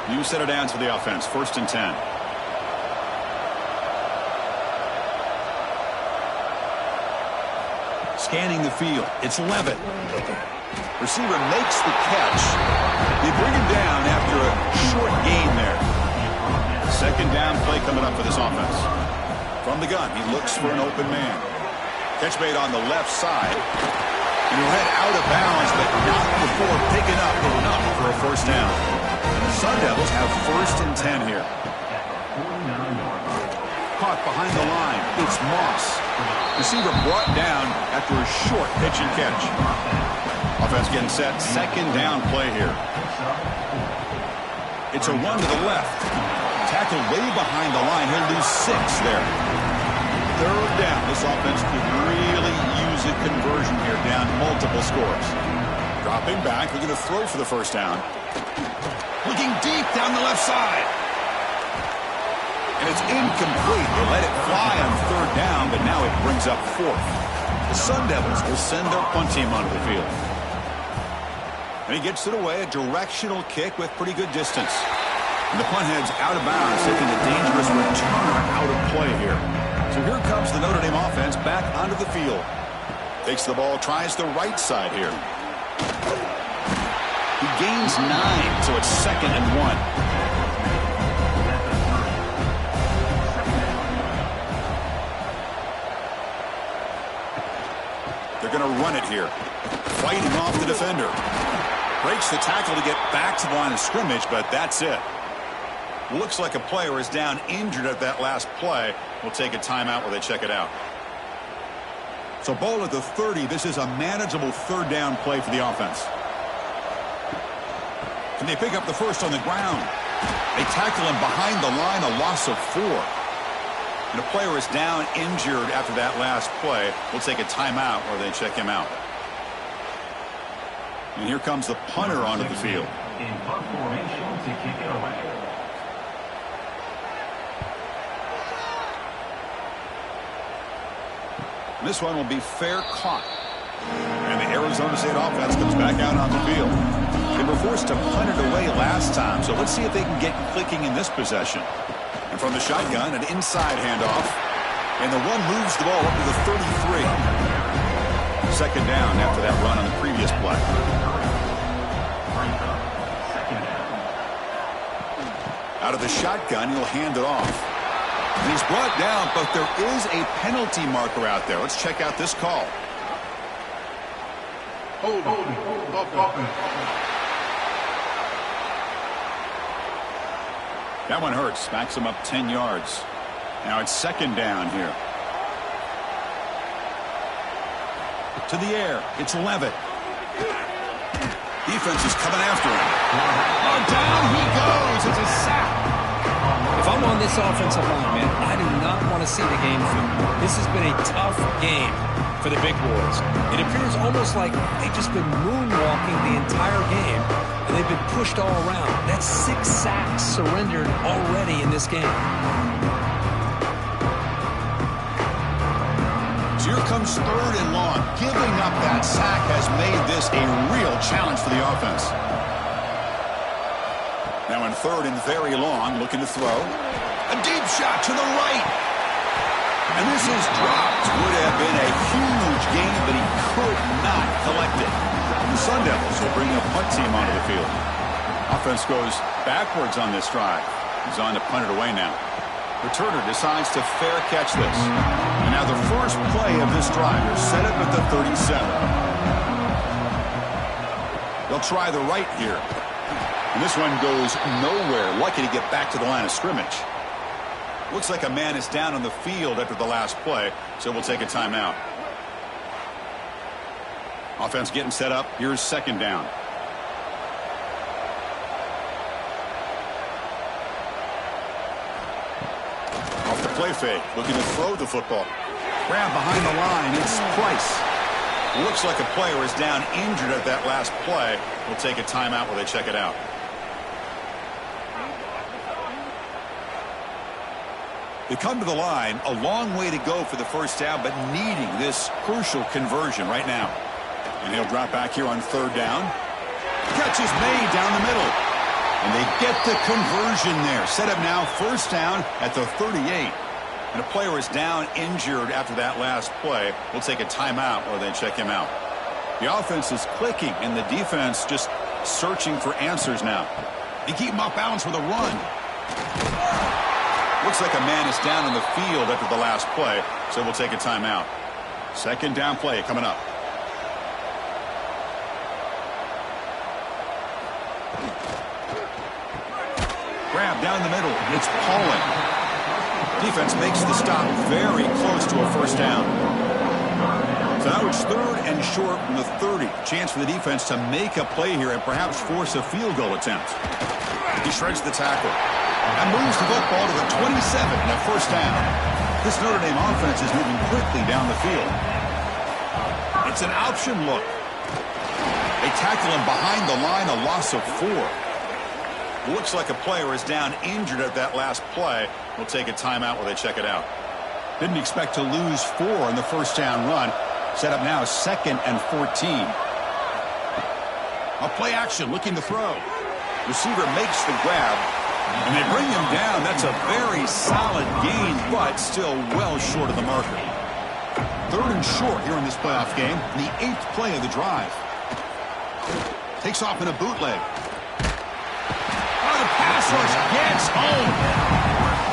New set of downs for the offense. 1st and 10. Scanning the field. It's Levitt. Receiver makes the catch. They bring him down after a short gain there. 2nd down play coming up for this offense. From the gun, he looks for an open man. Catch made on the left side. And he'll head out of bounds, but not before picking up enough for a 1st down. And the Sun Devils have 1st and 10 here. Caught behind the line. It's Moss. Receiver brought down after a short pitch and catch. Offense getting set. 2nd down play here. It's a run to the left. Tackled way behind the line. He'll lose 6 there. 3rd down. This offense could really use a conversion here, down multiple scores. Dropping back. They're going to throw for the 1st down. Looking deep down the left side. And it's incomplete. They let it fly on 3rd down, but now it brings up 4th. The Sun Devils will send their punt team onto the field. And he gets it away. A directional kick with pretty good distance. And the punt heads out of bounds, taking a dangerous returner out of play here. So here comes the Notre Dame offense back onto the field. Takes the ball, tries the right side here. He gains 9, so it's 2nd and 1. They're going to run it here. Fighting off the defender. Breaks the tackle to get back to the line of scrimmage, but that's it. Looks like a player is down injured at that last play. We'll take a timeout while they check it out. So ball at the 30. This is a manageable 3rd down play for the offense. Can they pick up the 1st on the ground? They tackle him behind the line, a loss of 4. And a player is down injured after that last play. We'll take a timeout while they check him out. And here comes the punter onto the field. In punt formation to kick it away. This one will be fair caught. And the Arizona State offense comes back out on the field. They were forced to punt it away last time, so let's see if they can get clicking in this possession. And from the shotgun, an inside handoff. And the one moves the ball up to the 33. 2nd down after that run on the previous play. Out of the shotgun, he'll hand it off. And he's brought down, but there is a penalty marker out there. Let's check out this call. Hold offense. That one hurts. Backs him up 10 yards. Now it's 2nd down here. To the air. It's Levitt. Defense is coming after him. Oh, down he goes. It's a sack. If I'm on this offensive line, man, I do not want want to see the game through. This has been a tough game for the big boys. It appears almost like they've just been moonwalking the entire game, and they've been pushed all around. That's 6 sacks surrendered already in this game. So here comes 3rd and long. Giving up that sack has made this a real challenge for the offense. Now in 3rd and very long, looking to throw. A deep shot to the right. And this is dropped. Would have been a huge gain, but he could not collect it. The Sun Devils will bring a punt team onto the field. Offense goes backwards on this drive. He's on to punt it away now. Returner decides to fair catch this. And now the first play of this drive is set up at the 37. They'll try the right here. And this one goes nowhere. Lucky to get back to the line of scrimmage. Looks like a man is down on the field after the last play, so we'll take a timeout. Offense getting set up. Here's 2nd down. Off the play fake, looking to throw the football. Grab behind the line. It's Price. Looks like a player is down injured at that last play. We'll take a timeout while they check it out. They come to the line, a long way to go for the first down, but needing this crucial conversion right now. And he'll drop back here on 3rd down. Catch is made down the middle. And they get the conversion there. Set up now 1st down at the 38. And a player is down injured after that last play. We'll take a timeout while they check him out. The offense is clicking, and the defense just searching for answers now. They keep him off balance with a run. Looks like a man is down on the field after the last play, so we'll take a timeout. 2nd down play coming up. Grab down the middle. It's Pauling. Defense makes the stop very close to a 1st down. So now it's 3rd and short from the 30. Chance for the defense to make a play here and perhaps force a field goal attempt. He shreds the tackle. And moves the football to the 27 and a 1st down. This Notre Dame offense is moving quickly down the field. It's an option look. They tackle him behind the line, a loss of 4. Looks like a player is down injured at that last play. We'll take a timeout while they check it out. Didn't expect to lose 4 on the 1st down run. Set up now 2nd and 14. A play action looking to throw. Receiver makes the grab. And they bring him down. That's a very solid gain, but still well short of the marker. 3rd and short here in this playoff game. The 8th play of the drive. Takes off in a bootleg. Oh, the pass rush gets home.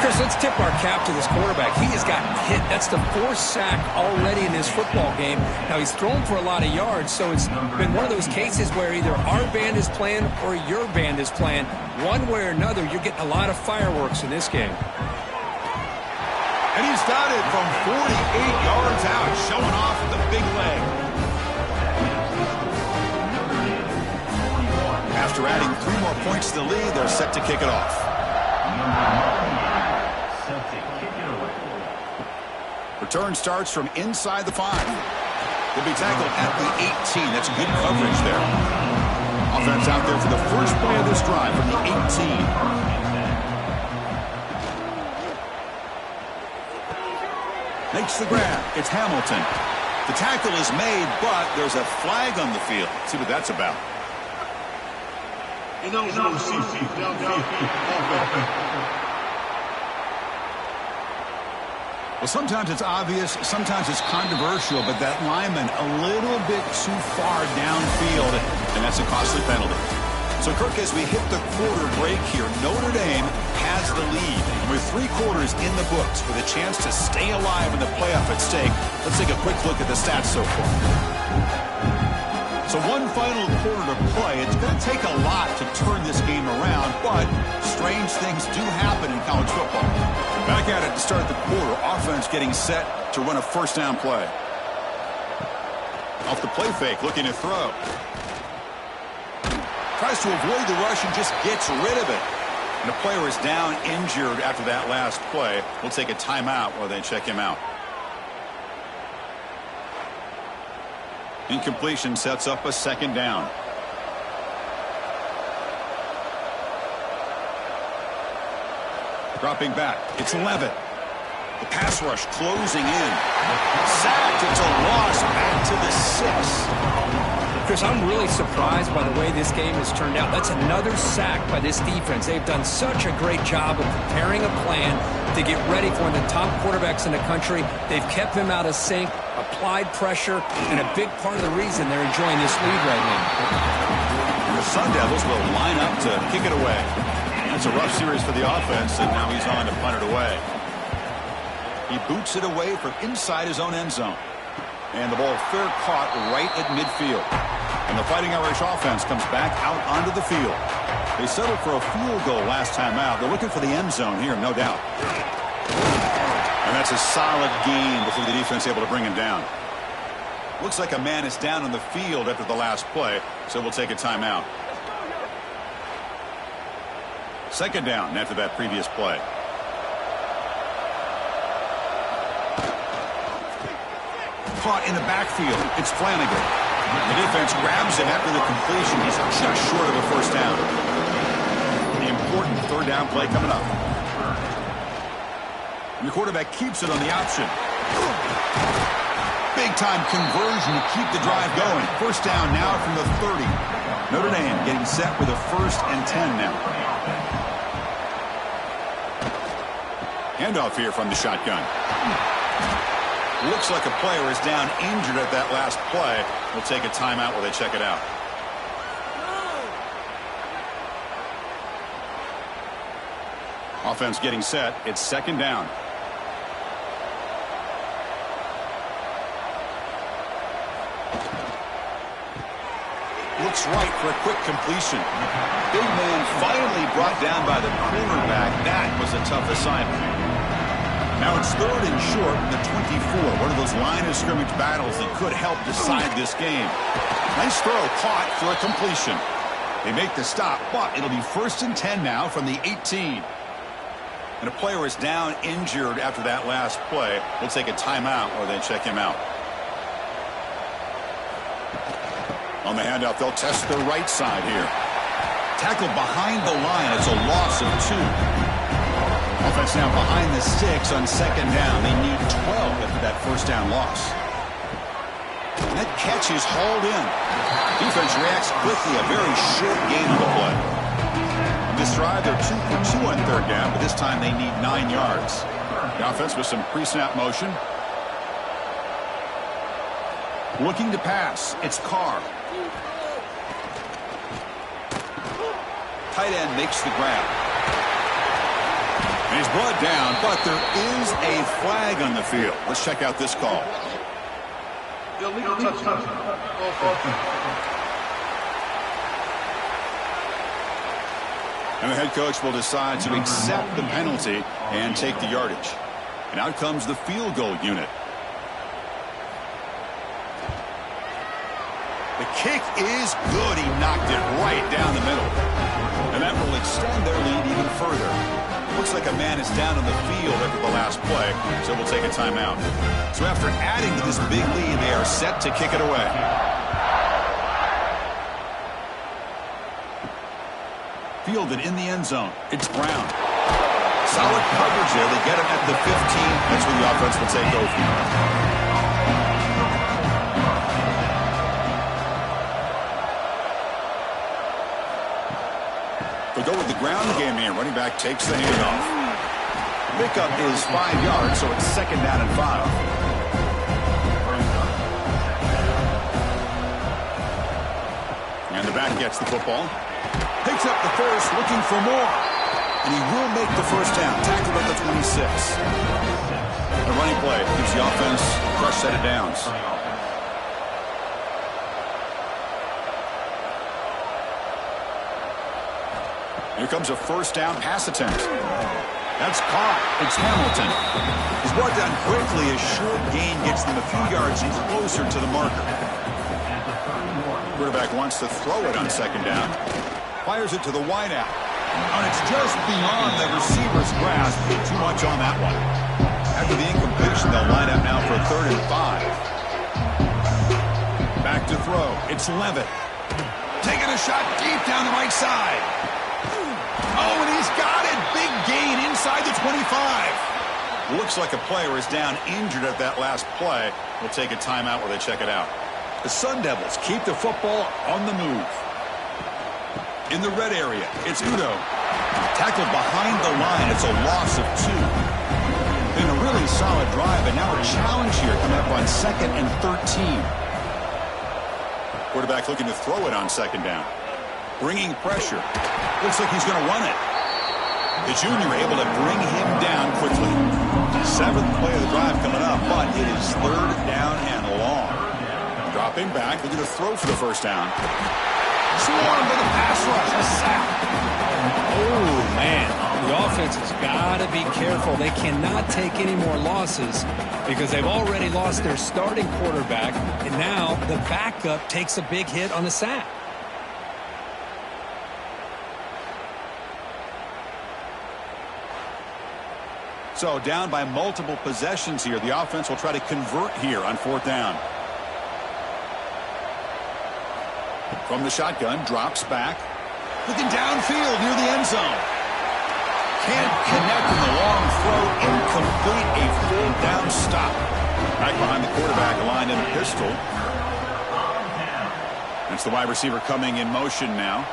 Chris, let's tip our cap to this quarterback. He has gotten hit. That's the 4th sack already in this football game. Now, he's thrown for a lot of yards, so it's been one of those cases where either our band is playing or your band is playing. One way or another, you're getting a lot of fireworks in this game. And he's got it from 48 yards out, showing off the big leg. After adding 3 more points to the lead, they're set to kick it off. Return starts from inside the 5. They'll be tackled at the 18. That's good coverage there. Offense out there for the first play of this drive from the 18. Makes the grab. It's Hamilton. The tackle is made, but there's a flag on the field. Let's see what that's about. Well, sometimes it's obvious, sometimes it's controversial, but that lineman a little bit too far downfield, and that's a costly penalty. So, Kirk, as we hit the quarter break here, Notre Dame has the lead. And with 3 quarters in the books with a chance to stay alive in the playoff at stake, let's take a quick look at the stats so far. So one final quarter to play. It's going to take a lot to turn this game around, but strange things do happen in college football. Back at it to start the quarter. Offense getting set to run a 1st down play. Off the play fake, looking to throw. Tries to avoid the rush and just gets rid of it. And the player is down injured after that last play. We'll take a timeout while they check him out. Incompletion sets up a second down. Dropping back. It's Levitt. The pass rush closing in. Sacked. It's a loss back to the 6. Chris, I'm really surprised by the way this game has turned out. That's another sack by this defense. They've done such a great job of preparing a plan to get ready for one of the top quarterbacks in the country. They've kept him out of sync, applied pressure, and a big part of the reason they're enjoying this lead right now. And the Sun Devils will line up to kick it away. That's a rough series for the offense, and now he's on to punt it away. He boots it away from inside his own end zone. And the ball fair caught right at midfield. And the Fighting Irish offense comes back out onto the field. They settled for a field goal last time out. They're looking for the end zone here, no doubt. And that's a solid gain before the defense able to bring him down. Looks like a man is down on the field after the last play, so we'll take a timeout. Second down after that previous play. Caught in the backfield. It's Flanagan. The defense grabs him after the completion. He's just short of a first down. The important third down play coming up. And the quarterback keeps it on the option. Big-time conversion to keep the drive going. First down now from the 30. Notre Dame getting set with a 1st and 10 now. Handoff here from the shotgun. Looks like a player is down injured at that last play. We'll take a timeout while they check it out. Offense getting set. It's second down. Looks right for a quick completion. Big man finally brought down by the cornerback. That was a tough assignment. Now it's 3rd and short in the 24. One of those line of scrimmage battles that could help decide this game. Nice throw caught for a completion. They make the stop, but it'll be 1st and 10 now from the 18. And a player is down injured after that last play. We'll take a timeout while they check him out. On the handoff, they'll test the right side here. Tackled behind the line. It's a loss of 2. Offense now behind the 6 on second down. They need 12 after that first down loss. And that catch is hauled in. Defense reacts quickly. A very short gain on the play. On this drive, they're 2 for 2 on third down, but this time they need 9 yards. The offense with some pre-snap motion. Looking to pass. It's Carr. Tight end makes the grab. And he's brought down, but there is a flag on the field. Let's check out this call. And the head coach will decide to accept the penalty and take the yardage. And out comes the field goal unit. The kick is good. He knocked it right down the middle. And that will extend their lead even further. Looks like a man is down on the field after the last play, so we'll take a timeout. So after adding to this big lead, they are set to kick it away. Fielded in the end zone. It's Brown. Solid coverage there. They get him at the 15. That's where the offense will take over. They'll go with the ground game here. Running back takes the handoff. Pickup is 5 yards, so it's second down and 5. And the back gets the football. Picks up the first, looking for more. And he will make the first down. Tackled at the 26. The running play gives the offense a fresh set of downs. Here comes a first down pass attempt. That's caught. It's Hamilton. He's brought down quickly. A short gain gets them a few yards closer to the marker. Quarterback wants to throw it on second down. Fires it to the wideout. And it's just beyond the receiver's grasp. Too much on that one. After the incompletion, they'll line up now for a 3rd and 5. Back to throw. It's Levitt. Taking a shot deep down the right side. Oh, and he's got it. Big gain inside the 25. Looks like a player is down injured at that last play. We'll take a timeout while they check it out. The Sun Devils keep the football on the move. In the red area, it's Udo. Tackled behind the line. It's a loss of 2. Been a really solid drive, and now a challenge here coming up on 2nd and 13. Quarterback looking to throw it on 2nd down. Bringing pressure. Looks like he's going to run it. The junior able to bring him down quickly. 7th play of the drive coming up, but it is 3rd down and long. Dropping back, looking to throw for the 1st down. Swarmed by the pass rush. A sack. Oh, man. The offense has got to be careful. They cannot take any more losses because they've already lost their starting quarterback, and now the backup takes a big hit on the sack. So down by multiple possessions here. The offense will try to convert here on 4th down. From the shotgun, drops back. Looking downfield near the end zone. Can't connect in the long throw. Incomplete. A full down stop. Right behind the quarterback, aligned in a pistol. That's the wide receiver coming in motion now.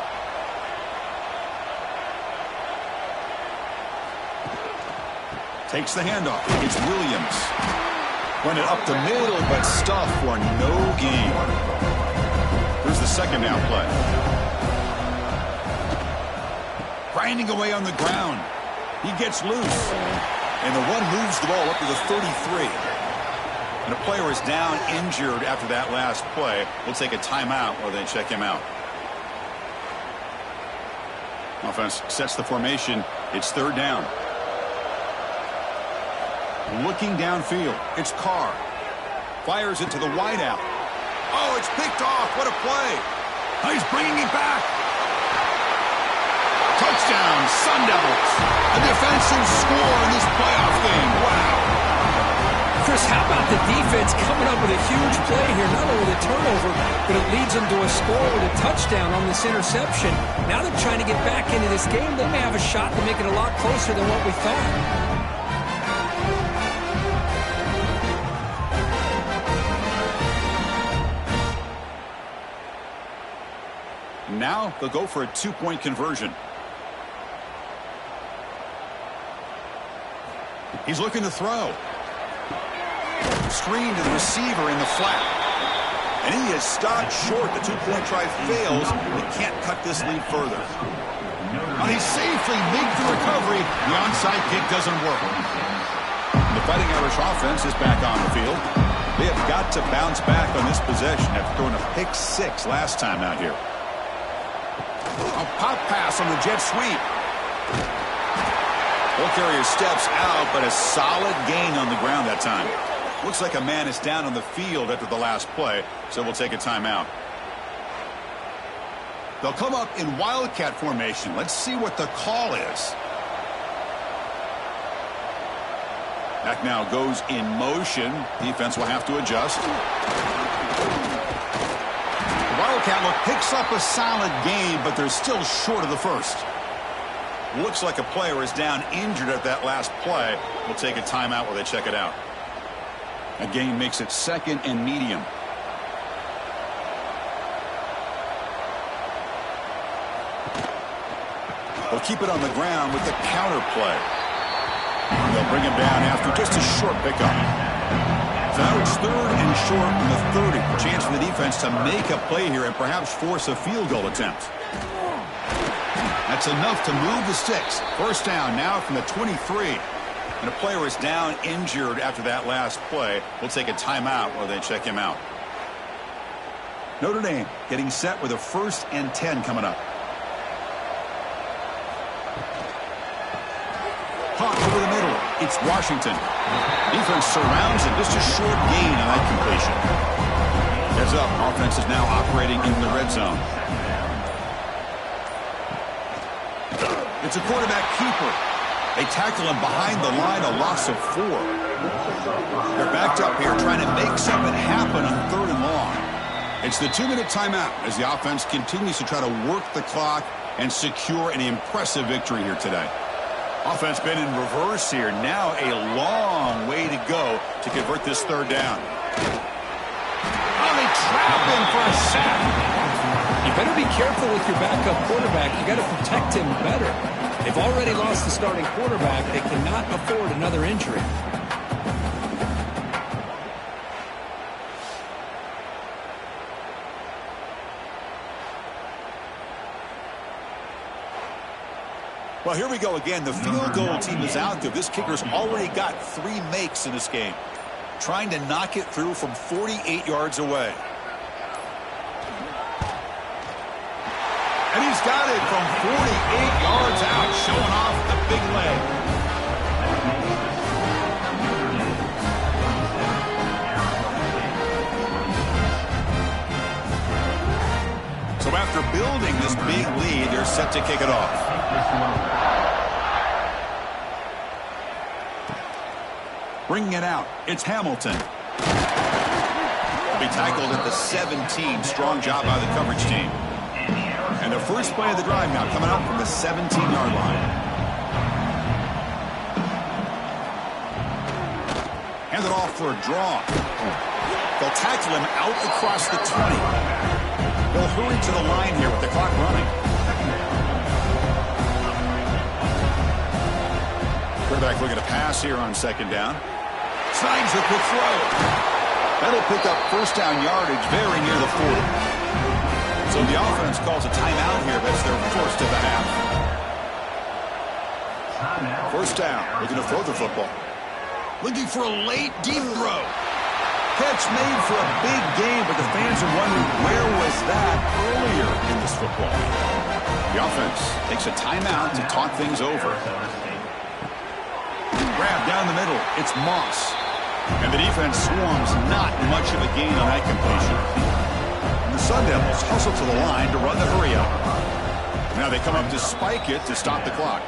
Takes the handoff. It's Williams. Run it up the middle, but stuffed for no gain. Here's the 2nd down play. Grinding away on the ground. He gets loose. And the run moves the ball up to the 33. And a player is down injured after that last play. We'll take a timeout while they check him out. Offense sets the formation. It's 3rd down. Looking downfield. It's Carr. Fires it to the wideout. Oh, it's picked off. What a play. Oh, he's bringing it back. Touchdown, Sun Devils. A defensive score in this playoff game. Wow. Chris, how about the defense coming up with a huge play here? Not only the turnover, but it leads them to a score with a touchdown on this interception. Now they're trying to get back into this game. They may have a shot to make it a lot closer than what we thought. Now they'll go for a 2-point conversion. He's looking to throw. Screen to the receiver in the flat. And he is stopped short. The 2-point try fails. He can't cut this lead further. And he safely makes the recovery. The onside kick doesn't work. The Fighting Irish offense is back on the field. They have got to bounce back on this possession after throwing a pick 6 last time out here. A pop pass on the jet sweep. Ball carrier steps out, but a solid gain on the ground that time. Looks like a man is down on the field after the last play, so we'll take a timeout. They'll come up in Wildcat formation. Let's see what the call is. Back now goes in motion. Defense will have to adjust. Wildcat look picks up a solid gain, but they're still short of the first. Looks like a player is down injured at that last play. We'll take a timeout while they check it out. A gain makes it 2nd and medium. They'll keep it on the ground with the counter play. They'll bring him down after just a short pickup. So now it's 3rd and short from the 30. A chance for the defense to make a play here and perhaps force a field goal attempt. That's enough to move the sticks. 1st down now from the 23. And a player is down injured after that last play. We'll take a timeout while they check him out. Notre Dame getting set with a 1st and 10 coming up. Caught over the middle. It's Washington. Defense surrounds him. Just a short gain on that completion. Heads up. Offense is now operating in the red zone. It's a quarterback keeper. They tackle him behind the line, a loss of 4. They're backed up here trying to make something happen on 3rd and long. It's the 2-minute timeout as the offense continues to try to work the clock and secure an impressive victory here today. Offense been in reverse here. Now a long way to go to convert this 3rd down. Oh, they trap him for a sack. You better be careful with your backup quarterback. You got to protect him better. They've already lost the starting quarterback. They cannot afford another injury. Well, here we go again. The field goal team is out there. This kicker's already got 3 makes in this game, trying to knock it through from 48 yards away. And he's got it from 48 yards out, showing off the big leg. So after building this big lead, they're set to kick it off. Bringing it out, it's Hamilton. Will be tackled at the 17. Strong job by the coverage team. And the first play of the drive now coming up from the 17-yard line. Hand it off for a draw. They'll tackle him out across the 20. They'll hurry to the line here with the clock running. Quarterback looking to pass here on 2nd down. Signs the quick throw. That'll pick up first down yardage very near the 40. So the offense calls a timeout here. That's their first of the half. First down. Looking to throw the football. Looking for a late deep throw. Catch made for a big game, but the fans are wondering where was that earlier in this football game. The offense takes a timeout to talk things over. Grab down the middle. It's Moss. And the defense swarms not much of a gain on that completion. And the Sun Devils hustle to the line to run the hurry up. Now they come up to spike it to stop the clock.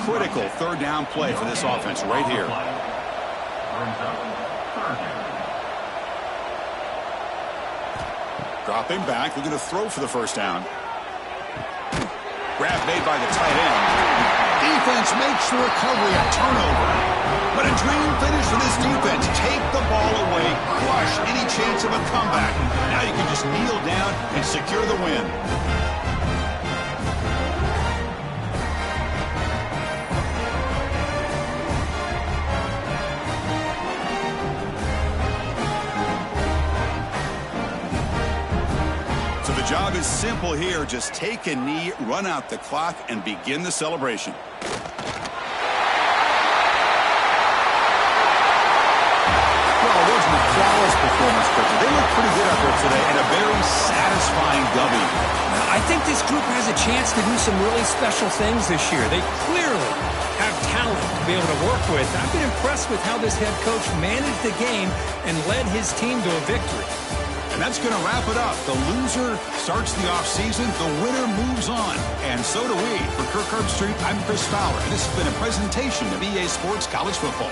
Critical 3rd down play for this offense right here. Dropping back, looking to throw for the first down. Grab made by the tight end. Defense makes the recovery, a turnover. But a dream finish for this defense. Take the ball away, crush any chance of a comeback. Now you can just kneel down and secure the win. So the job is simple here. Just take a knee, run out the clock, and begin the celebration. Flawless performance, coach. They look pretty good out there today and a very satisfying W. I think this group has a chance to do some really special things this year. They clearly have talent to be able to work with. I've been impressed with how this head coach managed the game and led his team to a victory. And that's going to wrap it up. The loser starts the offseason. The winner moves on. And so do we. For Kirk Herbstreit, I'm Chris Fowler. And this has been a presentation of EA Sports College Football.